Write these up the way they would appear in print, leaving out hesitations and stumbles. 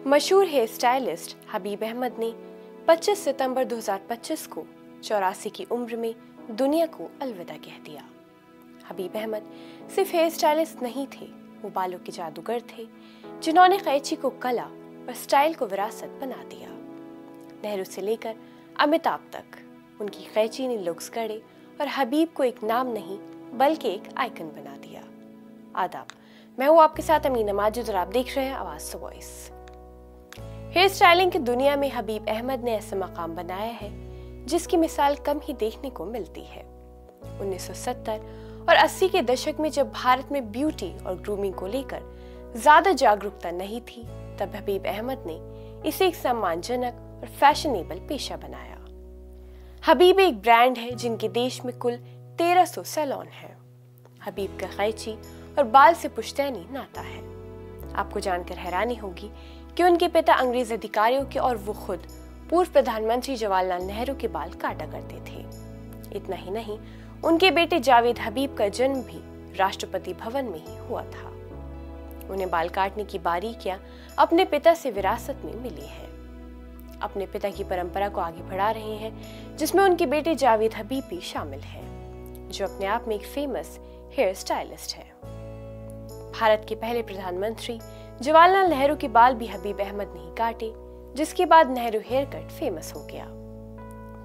मशहूर hair stylist हबीब अहमद ने 25 सितंबर 2025 को 84 की उम्र में दुनिया को अलविदा कह दिया। हबीब अहमद सिर्फ हेयर स्टाइलिस्ट नहीं थे, वो बालों के जादूगर थे जिन्होंने कैंची को कला और स्टाइल को विरासत बना दिया। नेहरू से लेकर अमिताभ तक उनकी कैंची ने लुक्स गढ़े और हबीब को एक नाम नहीं बल्कि एक आइकन बना दिया। आदाब, मैं हूँ आपके साथ अमीना माजिद और आप देख रहे हैं आवाज द वॉइस। हेयर स्टाइलिंग की दुनिया में हबीब अहमद ने ऐसा मकाम बनाया है जिसकी मिसाल कम ही देखने को मिलती है। 1970 और 80 के दशक में जब भारत में ब्यूटी और ग्रूमिंग को लेकर ज्यादा जागरूकता नहीं थी, तब हबीब अहमद ने इसे एक सम्मानजनक और फैशनेबल पेशा बनाया। हबीब एक ब्रांड है जिनके देश में कुल 1300 सैलून हैं। हबीब का कैंची और बाल से पुश्तैनी नाता है। आपको जानकर हैरानी होगी कि उनके पिता अंग्रेज अधिकारियों के और वो खुद पूर्व प्रधानमंत्री जवाहरलाल नेहरू के बाल काटा करते थे। इतना ही नहीं, उनके बेटे जावेद हबीब का जन्म भी राष्ट्रपति भवन में ही हुआ था। उन्हें बाल काटने की बारीकियां अपने पिता से विरासत में मिली है। अपने पिता की परंपरा को आगे बढ़ा रहे हैं, जिसमें उनके बेटे जावेद हबीब भी शामिल हैं, जो अपने आप में एक फेमस हेयर स्टाइलिस्ट है। भारत के पहले प्रधानमंत्री जवाहरलाल नेहरू के बाल भी हबीब अहमद ने ही काटे, जिसके बाद नेहरू हेयर कट फेमस हो गया।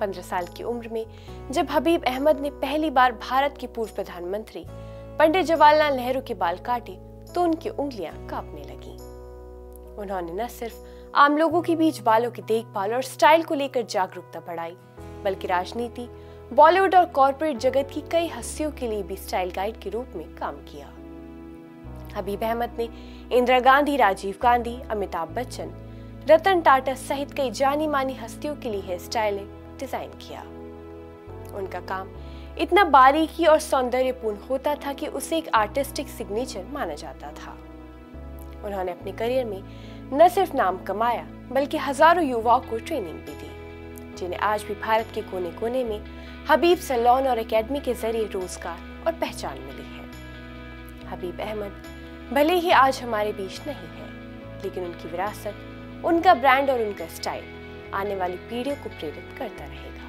15 साल की उम्र में जब हबीब अहमद ने पहली बार भारत के पूर्व प्रधानमंत्री पंडित जवाहरलाल नेहरू के बाल काटे तो उनकी उंगलियां कांपने लगीं। उन्होंने न सिर्फ आम लोगों के बीच बालों की देखभाल और स्टाइल को लेकर जागरूकता बढ़ाई, बल्कि राजनीति, बॉलीवुड और कॉर्पोरेट जगत की कई हस्तियों के लिए भी स्टाइल गाइड के रूप में काम किया। हबीब अहमद ने इंदिरा गांधी, राजीव गांधी, अमिताभ बच्चन, रतन टाटा सहित कई जानी मानी हस्तियों के लिए हेयर स्टाइल डिजाइन किया। उनका काम इतना बारीकी और सौंदर्यपूर्ण होता था कि उसे एक आर्टिस्टिक सिग्नेचर माना जाता था। उन्होंने अपने करियर में न सिर्फ नाम कमाया बल्कि हजारों युवाओं को ट्रेनिंग भी दी, जिन्हें आज भी भारत के कोने कोने में हबीब सैलून और एकेडमी के जरिए रोजगार और पहचान मिली है। हबीब अहमद भले ही आज हमारे बीच नहीं है, लेकिन उनकी विरासत, उनका ब्रांड और उनका स्टाइल आने वाली पीढ़ियों को प्रेरित करता रहेगा।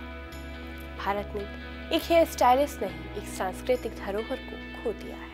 भारत ने एक हेयर स्टाइलिस्ट नहीं, एक सांस्कृतिक धरोहर को खो दिया है।